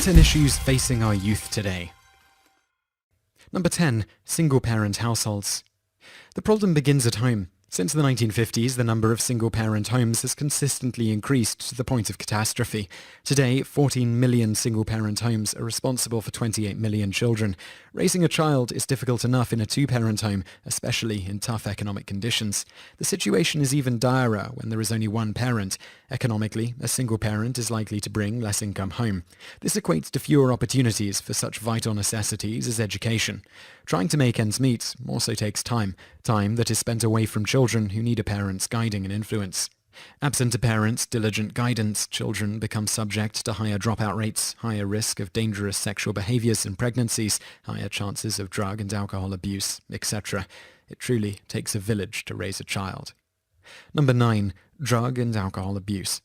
10 issues facing our youth today. Number 10. Single-parent households. The problem begins at home. Since the 1950s, the number of single-parent homes has consistently increased to the point of catastrophe. Today, 14 million single-parent homes are responsible for 28 million children. Raising a child is difficult enough in a two-parent home, especially in tough economic conditions. The situation is even direr when there is only one parent. Economically, a single parent is likely to bring less income home. This equates to fewer opportunities for such vital necessities as education. Trying to make ends meet also takes time that is spent away from children who need a parent's guiding and influence. Absent a parent's diligent guidance, children become subject to higher dropout rates, higher risk of dangerous sexual behaviors in pregnancies, higher chances of drug and alcohol abuse, etc. It truly takes a village to raise a child. Number 9. Drug and alcohol abuse.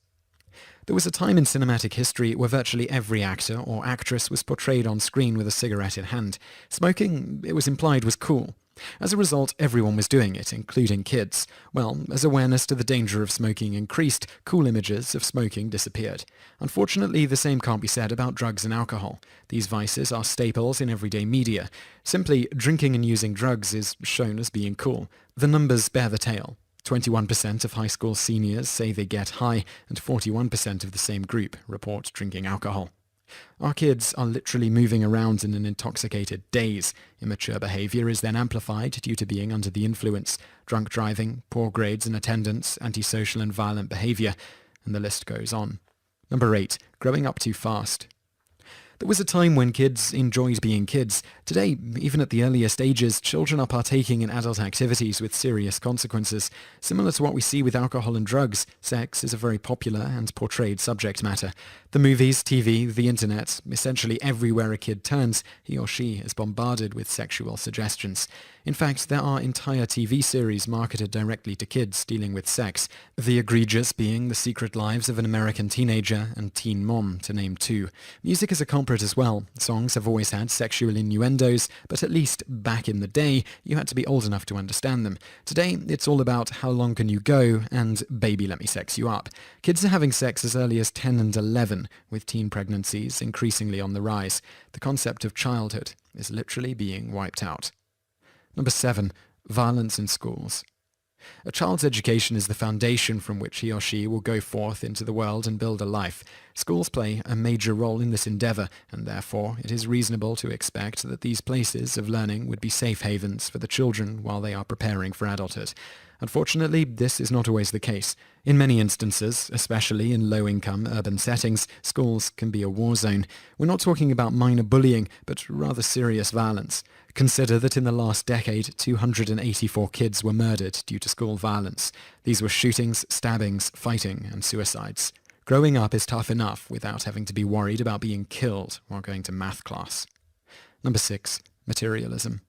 There was a time in cinematic history where virtually every actor or actress was portrayed on screen with a cigarette in hand. Smoking, it was implied, was cool. As a result, everyone was doing it, including kids. Well, as awareness to the danger of smoking increased, cool images of smoking disappeared. Unfortunately, the same can't be said about drugs and alcohol. These vices are staples in everyday media. Simply, drinking and using drugs is shown as being cool. The numbers bear the tale. 21% of high school seniors say they get high, and 41% of the same group report drinking alcohol. Our kids are literally moving around in an intoxicated daze. Immature behavior is then amplified due to being under the influence. Drunk driving, poor grades in attendance, antisocial and violent behavior, and the list goes on. Number 8. Growing up too fast. There was a time when kids enjoyed being kids. Today, even at the earliest ages, children are partaking in adult activities with serious consequences. Similar to what we see with alcohol and drugs, sex is a very popular and portrayed subject matter. The movies, TV, the internet, essentially everywhere a kid turns, he or she is bombarded with sexual suggestions. In fact, there are entire TV series marketed directly to kids dealing with sex, the egregious being The Secret Lives of an American Teenager and Teen Mom, to name two. Music is a culprit as well. Songs have always had sexual innuendos, but at least back in the day, you had to be old enough to understand them. Today, it's all about how long can you go and baby let me sex you up. Kids are having sex as early as 10 and 11, with teen pregnancies increasingly on the rise. The concept of childhood is literally being wiped out. Number 7. Violence in schools. A child's education is the foundation from which he or she will go forth into the world and build a life. Schools play a major role in this endeavor, and therefore it is reasonable to expect that these places of learning would be safe havens for the children while they are preparing for adulthood. Unfortunately, this is not always the case. In many instances, especially in low-income urban settings, schools can be a war zone. We're not talking about minor bullying, but rather serious violence. Consider that in the last decade, 284 kids were murdered due to school violence. These were shootings, stabbings, fighting, and suicides. Growing up is tough enough without having to be worried about being killed while going to math class. Number 6. Materialism.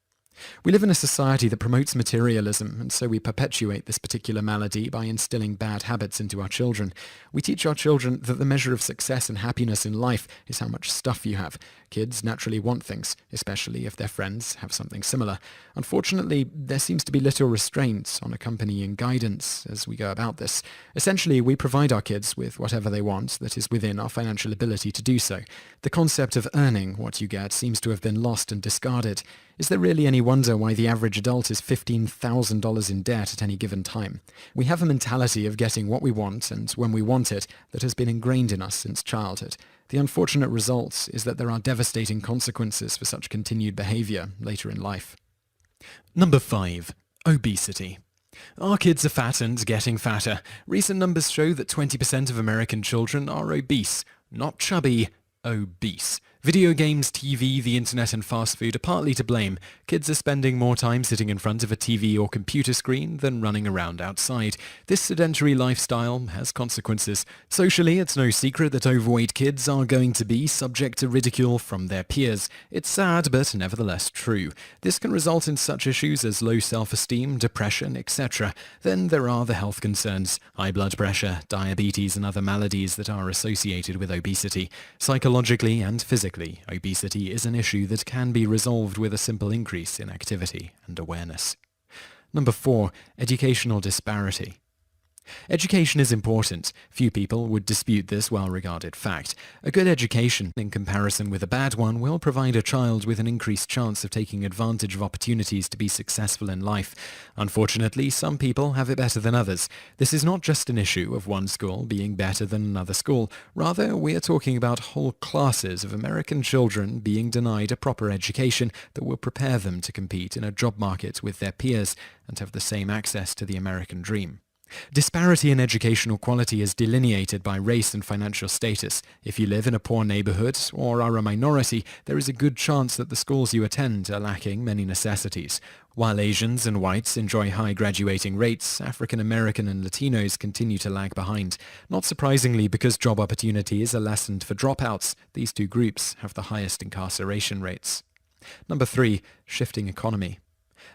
We live in a society that promotes materialism, and so we perpetuate this particular malady by instilling bad habits into our children. We teach our children that the measure of success and happiness in life is how much stuff you have. Kids naturally want things, especially if their friends have something similar. Unfortunately, there seems to be little restraint on accompanying guidance as we go about this. Essentially, we provide our kids with whatever they want that is within our financial ability to do so. The concept of earning what you get seems to have been lost and discarded. Is there really any wonder why the average adult is $15,000 in debt at any given time? We have a mentality of getting what we want and when we want it that has been ingrained in us since childhood. The unfortunate result is that there are devastating consequences for such continued behavior later in life. Number 5. Obesity. Our kids are fat and getting fatter. Recent numbers show that 20% of American children are obese. Not chubby, obese. Video games, TV, the internet and fast food are partly to blame. Kids are spending more time sitting in front of a TV or computer screen than running around outside. This sedentary lifestyle has consequences. Socially, it's no secret that overweight kids are going to be subject to ridicule from their peers. It's sad, but nevertheless true. This can result in such issues as low self-esteem, depression, etc. Then there are the health concerns: high blood pressure, diabetes and other maladies that are associated with obesity. Psychologically and physically, obesity is an issue that can be resolved with a simple increase in activity and awareness. Number 4. Educational disparity. Education is important. Few people would dispute this well-regarded fact. A good education, in comparison with a bad one, will provide a child with an increased chance of taking advantage of opportunities to be successful in life. Unfortunately, some people have it better than others. This is not just an issue of one school being better than another school. Rather, we are talking about whole classes of American children being denied a proper education that will prepare them to compete in a job market with their peers and have the same access to the American dream. Disparity in educational quality is delineated by race and financial status. If you live in a poor neighborhood or are a minority, there is a good chance that the schools you attend are lacking many necessities. While Asians and whites enjoy high graduating rates, African American and Latinos continue to lag behind. Not surprisingly, because job opportunities are lessened for dropouts, these two groups have the highest incarceration rates. Number 3. Shifting economy.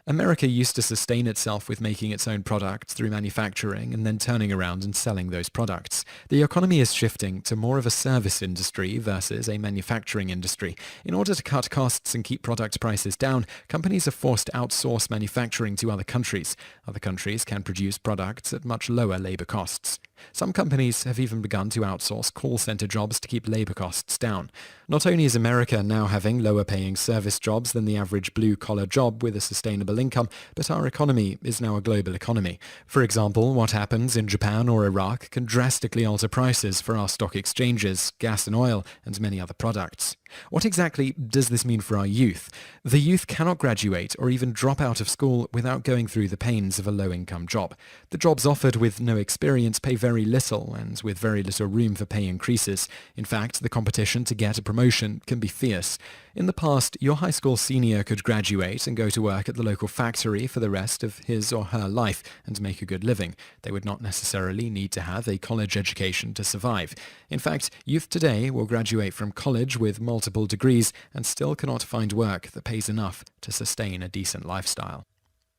America used to sustain itself with making its own products through manufacturing and then turning around and selling those products. The economy is shifting to more of a service industry versus a manufacturing industry. In order to cut costs and keep product prices down, companies are forced to outsource manufacturing to other countries. Other countries can produce products at much lower labor costs. Some companies have even begun to outsource call center jobs to keep labor costs down. Not only is America now having lower paying service jobs than the average blue-collar job with a sustainable income, but our economy is now a global economy. For example, what happens in Japan or Iraq can drastically alter prices for our stock exchanges, gas and oil, and many other products. What exactly does this mean for our youth? The youth cannot graduate or even drop out of school without going through the pains of a low-income job. The jobs offered with no experience pay very little and with very little room for pay increases. In fact, the competition to get a promotion can be fierce. In the past, your high school senior could graduate and go to work at the local factory for the rest of his or her life and make a good living. They would not necessarily need to have a college education to survive. In fact, youth today will graduate from college with multiple degrees and still cannot find work that pays enough to sustain a decent lifestyle.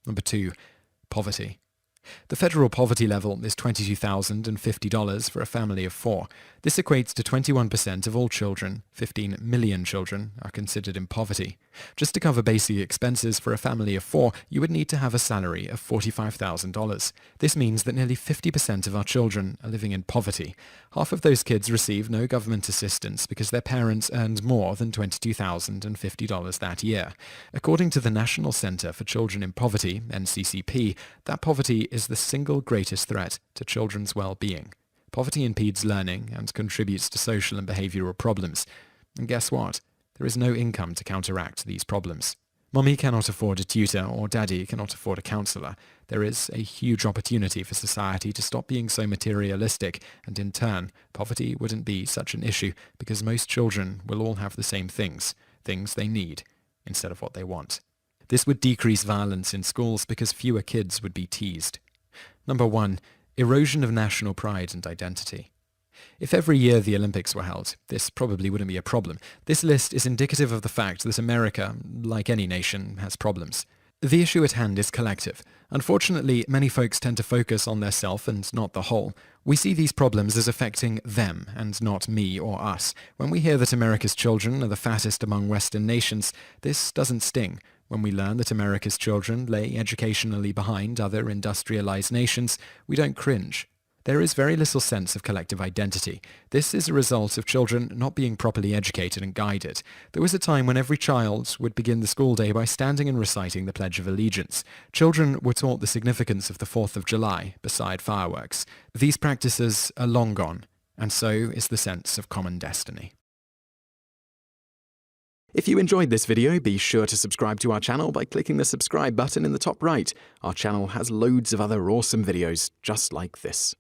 Number 2. Poverty. The federal poverty level is $22,050 for a family of 4. This equates to 21% of all children. 15 million children are considered in poverty. Just to cover basic expenses for a family of 4, you would need to have a salary of $45,000. This means that nearly 50% of our children are living in poverty. Half of those kids receive no government assistance because their parents earned more than $22,050 that year. According to the National Center for Children in Poverty, NCCP, that poverty is the single greatest threat to children's well-being. Poverty impedes learning and contributes to social and behavioral problems. And guess what? There is no income to counteract these problems. Mommy cannot afford a tutor or daddy cannot afford a counselor. There is a huge opportunity for society to stop being so materialistic, and in turn, poverty wouldn't be such an issue because most children will all have the same things they need, instead of what they want. This would decrease violence in schools because fewer kids would be teased. Number 1. Erosion of national pride and identity. If every year the Olympics were held, this probably wouldn't be a problem. This list is indicative of the fact that America, like any nation, has problems. The issue at hand is collective. Unfortunately, many folks tend to focus on their self and not the whole. We see these problems as affecting them and not me or us. When we hear that America's children are the fattest among Western nations, this doesn't sting. When we learn that America's children lay educationally behind other industrialized nations, we don't cringe. There is very little sense of collective identity. This is a result of children not being properly educated and guided. There was a time when every child would begin the school day by standing and reciting the Pledge of Allegiance. Children were taught the significance of the 4th of July beside fireworks. These practices are long gone, and so is the sense of common destiny. If you enjoyed this video, be sure to subscribe to our channel by clicking the subscribe button in the top right. Our channel has loads of other awesome videos just like this.